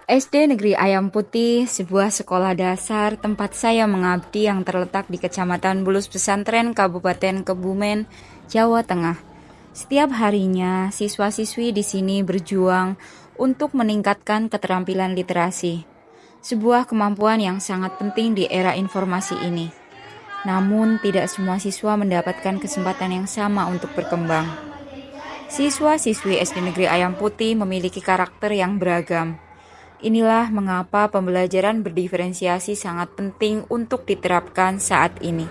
SD Negeri Ayam Putih, sebuah sekolah dasar tempat saya mengabdi yang terletak di Kecamatan Bulus Pesantren, Kabupaten Kebumen, Jawa Tengah. Setiap harinya, siswa-siswi di sini berjuang untuk meningkatkan keterampilan literasi, sebuah kemampuan yang sangat penting di era informasi ini. Namun, tidak semua siswa mendapatkan kesempatan yang sama untuk berkembang. Siswa-siswi SD Negeri Ayam Putih memiliki karakter yang beragam. Inilah mengapa pembelajaran berdiferensiasi sangat penting untuk diterapkan saat ini.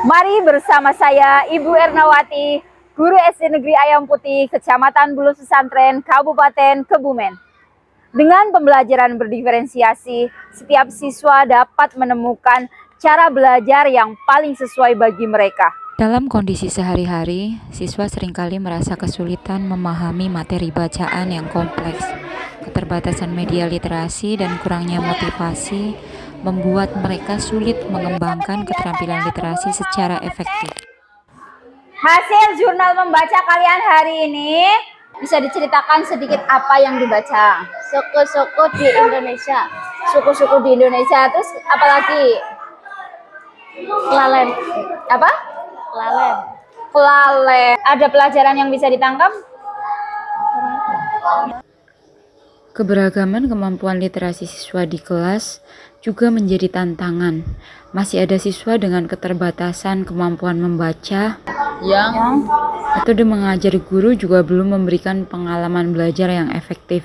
Mari bersama saya, Ibu Ernawati, Guru SD Negeri Ayam Putih, Kecamatan Bulus Pesantren, Kabupaten Kebumen. Dengan pembelajaran berdiferensiasi, setiap siswa dapat menemukan cara belajar yang paling sesuai bagi mereka. Dalam kondisi sehari-hari, siswa seringkali merasa kesulitan memahami materi bacaan yang kompleks. Keterbatasan media literasi dan kurangnya motivasi membuat mereka sulit mengembangkan keterampilan literasi secara efektif. Hasil jurnal membaca kalian hari ini, bisa diceritakan sedikit apa yang dibaca? Suku-suku di Indonesia. Suku-suku di Indonesia, terus apalagi? Lalen. Apa? Lalen. Kelale. Ada pelajaran yang bisa ditangkap? Keberagaman kemampuan literasi siswa di kelas juga menjadi tantangan. Masih ada siswa dengan keterbatasan kemampuan membaca yang metode mengajar guru juga belum memberikan pengalaman belajar yang efektif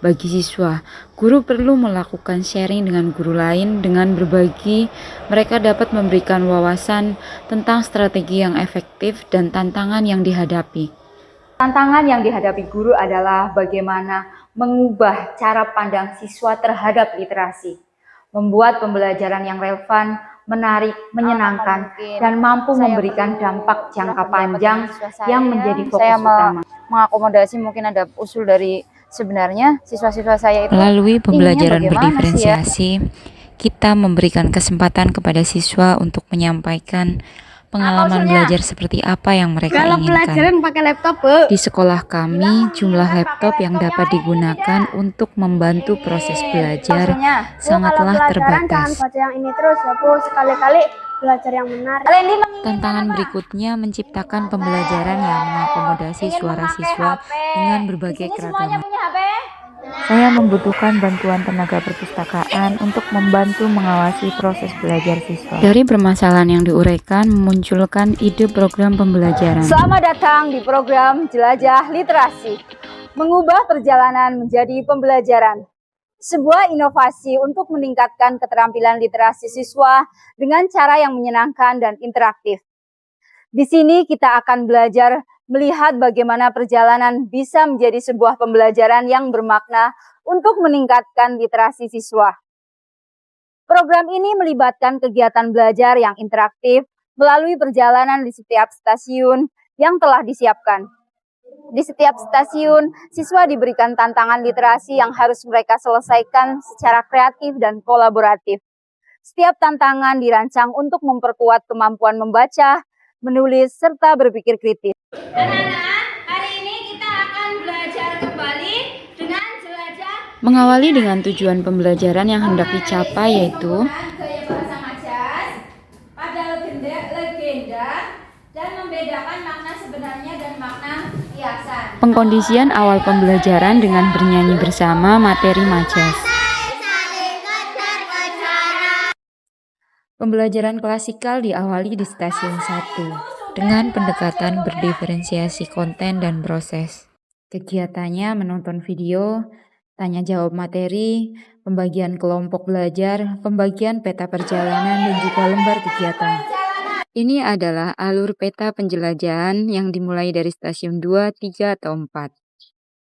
bagi siswa. Guru perlu melakukan sharing dengan guru lain. Dengan berbagi, mereka dapat memberikan wawasan tentang strategi yang efektif dan tantangan yang dihadapi. Tantangan yang dihadapi guru adalah bagaimana mengubah cara pandang siswa terhadap literasi, membuat pembelajaran yang relevan, menarik, menyenangkan, dan mampu memberikan dampak jangka panjang yang menjadi fokus utama. Mengakomodasi mungkin ada usul dari sebenarnya siswa-siswa saya itu. Melalui pembelajaran berdiferensiasi, kita memberikan kesempatan kepada siswa untuk menyampaikan pengalaman belajar seperti apa yang mereka inginkan. Pakai laptop, Di sekolah kami, jumlah laptop yang dapat digunakan untuk membantu proses belajar sangatlah terbatas. Baca yang ini terus ya Bu, sekali-kali belajar yang menarik. Tantangan berikutnya menciptakan pembelajaran yang mengakomodasi suara siswa dengan berbagai keragaman. Saya membutuhkan bantuan tenaga perpustakaan untuk membantu mengawasi proses belajar siswa. Dari permasalahan yang diuraikan, memunculkan ide program pembelajaran. Selamat datang di program Jelajah Literasi, mengubah perjalanan menjadi pembelajaran. Sebuah inovasi untuk meningkatkan keterampilan literasi siswa dengan cara yang menyenangkan dan interaktif. Di sini kita akan belajar melihat bagaimana perjalanan bisa menjadi sebuah pembelajaran yang bermakna untuk meningkatkan literasi siswa. Program ini melibatkan kegiatan belajar yang interaktif melalui perjalanan di setiap stasiun yang telah disiapkan. Di setiap stasiun, siswa diberikan tantangan literasi yang harus mereka selesaikan secara kreatif dan kolaboratif. Setiap tantangan dirancang untuk memperkuat kemampuan membaca, menulis, serta berpikir kritis. Anak-anak, hari ini kita akan belajar kembali dengan jelajah. Mengawali dengan tujuan pembelajaran yang hendak dicapai yaitu Gaya bahasa majas pada legenda dan membedakan makna sebenarnya dan makna kiasan. pengkondisian awal pembelajaran dengan bernyanyi bersama materi majas. Pembelajaran klasikal diawali di stasiun 1 dengan pendekatan berdiferensiasi konten dan proses. Kegiatannya menonton video, tanya jawab materi, pembagian kelompok belajar, pembagian peta perjalanan, dan juga lembar kegiatan. Ini adalah alur peta penjelajahan yang dimulai dari stasiun 2, 3, atau 4.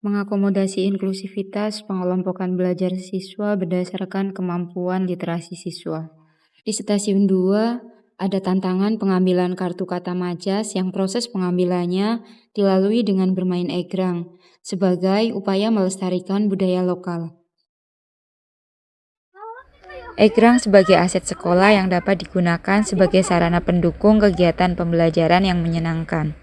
Mengakomodasi inklusivitas pengelompokan belajar siswa berdasarkan kemampuan literasi siswa. Di stasiun 2, ada tantangan pengambilan kartu kata majas yang proses pengambilannya dilalui dengan bermain egrang sebagai upaya melestarikan budaya lokal. Egrang sebagai aset sekolah yang dapat digunakan sebagai sarana pendukung kegiatan pembelajaran yang menyenangkan.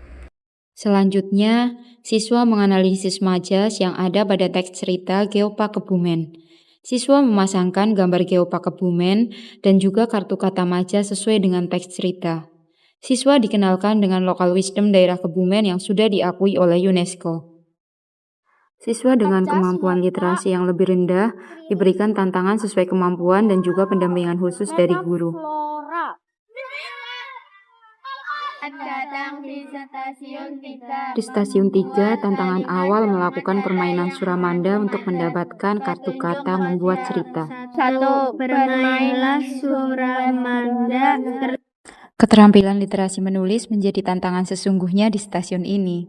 Selanjutnya, siswa menganalisis majas yang ada pada teks cerita Geopark Kebumen. Siswa memasangkan gambar Geopark Kebumen dan juga kartu kata majas sesuai dengan teks cerita. Siswa dikenalkan dengan local wisdom daerah Kebumen yang sudah diakui oleh UNESCO. Siswa dengan kemampuan literasi yang lebih rendah diberikan tantangan sesuai kemampuan dan juga pendampingan khusus dari guru. Datang di stasiun 3. Di stasiun 3, tantangan awal melakukan permainan Suramanda untuk mendapatkan kartu kata membuat cerita. 1. Bermainlah Suramanda. Keterampilan literasi menulis menjadi tantangan sesungguhnya di stasiun ini.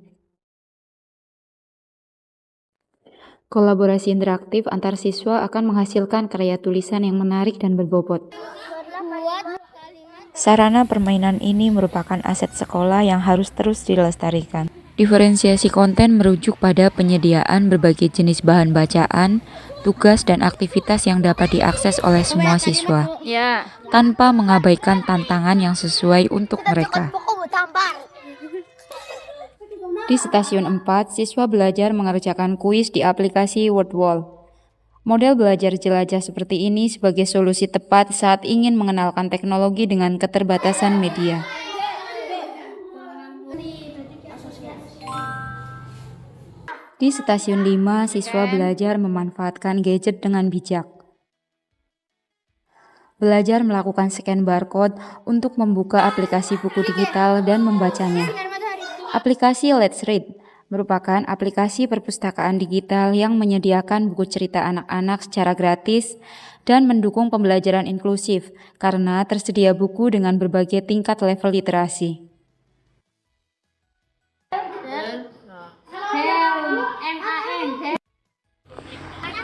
Kolaborasi interaktif antar siswa akan menghasilkan karya tulisan yang menarik dan berbobot. Sarana permainan ini merupakan aset sekolah yang harus terus dilestarikan. Diferensiasi konten merujuk pada penyediaan berbagai jenis bahan bacaan, tugas, dan aktivitas yang dapat diakses oleh semua siswa, tanpa mengabaikan tantangan yang sesuai untuk mereka. Di stasiun 4, siswa belajar mengerjakan kuis di aplikasi WordWall. Model belajar jelajah seperti ini sebagai solusi tepat saat ingin mengenalkan teknologi dengan keterbatasan media. Di stasiun 5, siswa belajar memanfaatkan gadget dengan bijak. Belajar melakukan scan barcode untuk membuka aplikasi buku digital dan membacanya. Aplikasi Let's Read merupakan aplikasi perpustakaan digital yang menyediakan buku cerita anak-anak secara gratis dan mendukung pembelajaran inklusif karena tersedia buku dengan berbagai tingkat level literasi.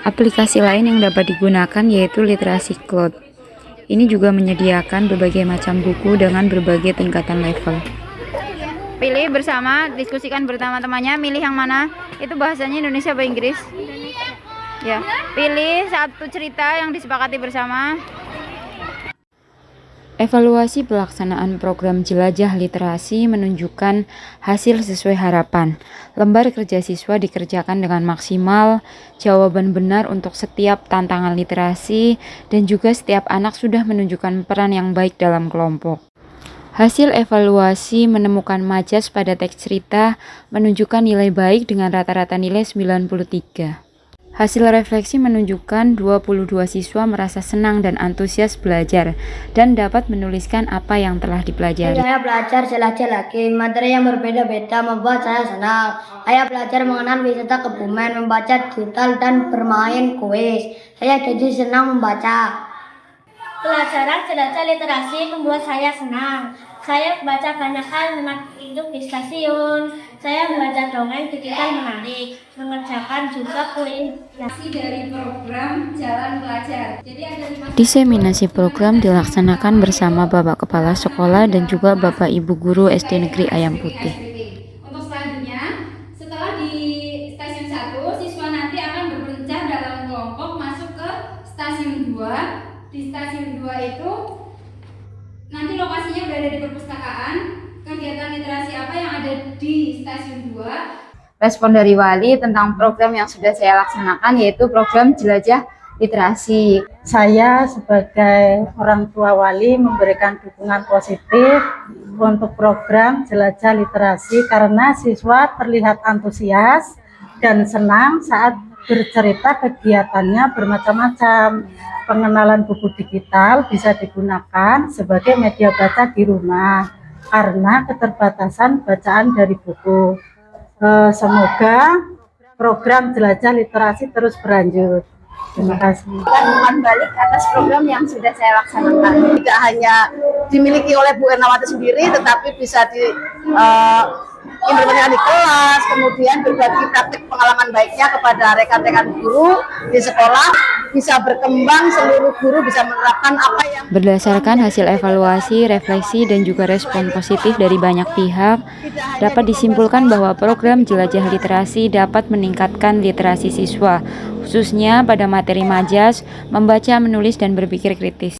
Aplikasi lain yang dapat digunakan yaitu Literasi Cloud. Ini juga menyediakan berbagai macam buku dengan berbagai tingkatan level. Pilih bersama, diskusikan bersama temannya, milih yang mana? Itu bahasanya Indonesia atau Inggris? Ya, pilih satu cerita yang disepakati bersama. Evaluasi pelaksanaan program jelajah literasi menunjukkan hasil sesuai harapan. Lembar kerja siswa dikerjakan dengan maksimal, jawaban benar untuk setiap tantangan literasi, dan juga setiap anak sudah menunjukkan peran yang baik dalam kelompok. Hasil evaluasi menemukan majas pada teks cerita menunjukkan nilai baik dengan rata-rata nilai 93. Hasil refleksi menunjukkan 22 siswa merasa senang dan antusias belajar dan dapat menuliskan apa yang telah dipelajari. Saya belajar jelajah lagi, materi yang berbeda-beda membuat saya senang. Saya belajar mengenal wisata Kebumen, membaca digital dan bermain kuis. Saya jadi senang membaca. Pelajaran jelajah literasi membuat saya senang. Saya membaca banyak hal menarik hidup di stasiun. Saya membaca dongeng digital menarik, mengerjakan juga kuis. Dari program Jalan Belajar. Jadi ada 5 Diseminasi program dilaksanakan bersama Bapak Kepala Sekolah dan juga Bapak Ibu Guru SD Negeri Ayam Putih. Untuk selanjutnya, setelah di stasiun 1, siswa nanti akan berpencar dalam kelompok masuk ke stasiun 2. Di stasiun 2 itu nanti lokasinya berada di perpustakaan. Kegiatan literasi apa yang ada di stasiun 2? Respon dari wali tentang program yang sudah saya laksanakan yaitu program jelajah literasi. Saya sebagai orang tua wali memberikan dukungan positif untuk program jelajah literasi karena siswa terlihat antusias dan senang saat bercerita. Kegiatannya bermacam-macam. Pengenalan buku digital bisa digunakan sebagai media baca di rumah karena keterbatasan bacaan dari buku. Semoga program jelajah literasi terus berlanjut. Terima kasih. Dukungan balik atas program yang sudah saya laksanakan. Tidak hanya dimiliki oleh Bu Ernawati sendiri, tetapi bisa diimplementasikan di kelas, kemudian berbagi praktik pengalaman baiknya kepada rekan-rekan guru di sekolah, bisa berkembang, seluruh guru bisa menerapkan apa yang Berdasarkan hasil evaluasi, refleksi, dan juga respon positif dari banyak pihak, dapat disimpulkan bahwa program jelajah literasi dapat meningkatkan literasi siswa, khususnya pada materi majas, membaca, menulis, dan berpikir kritis.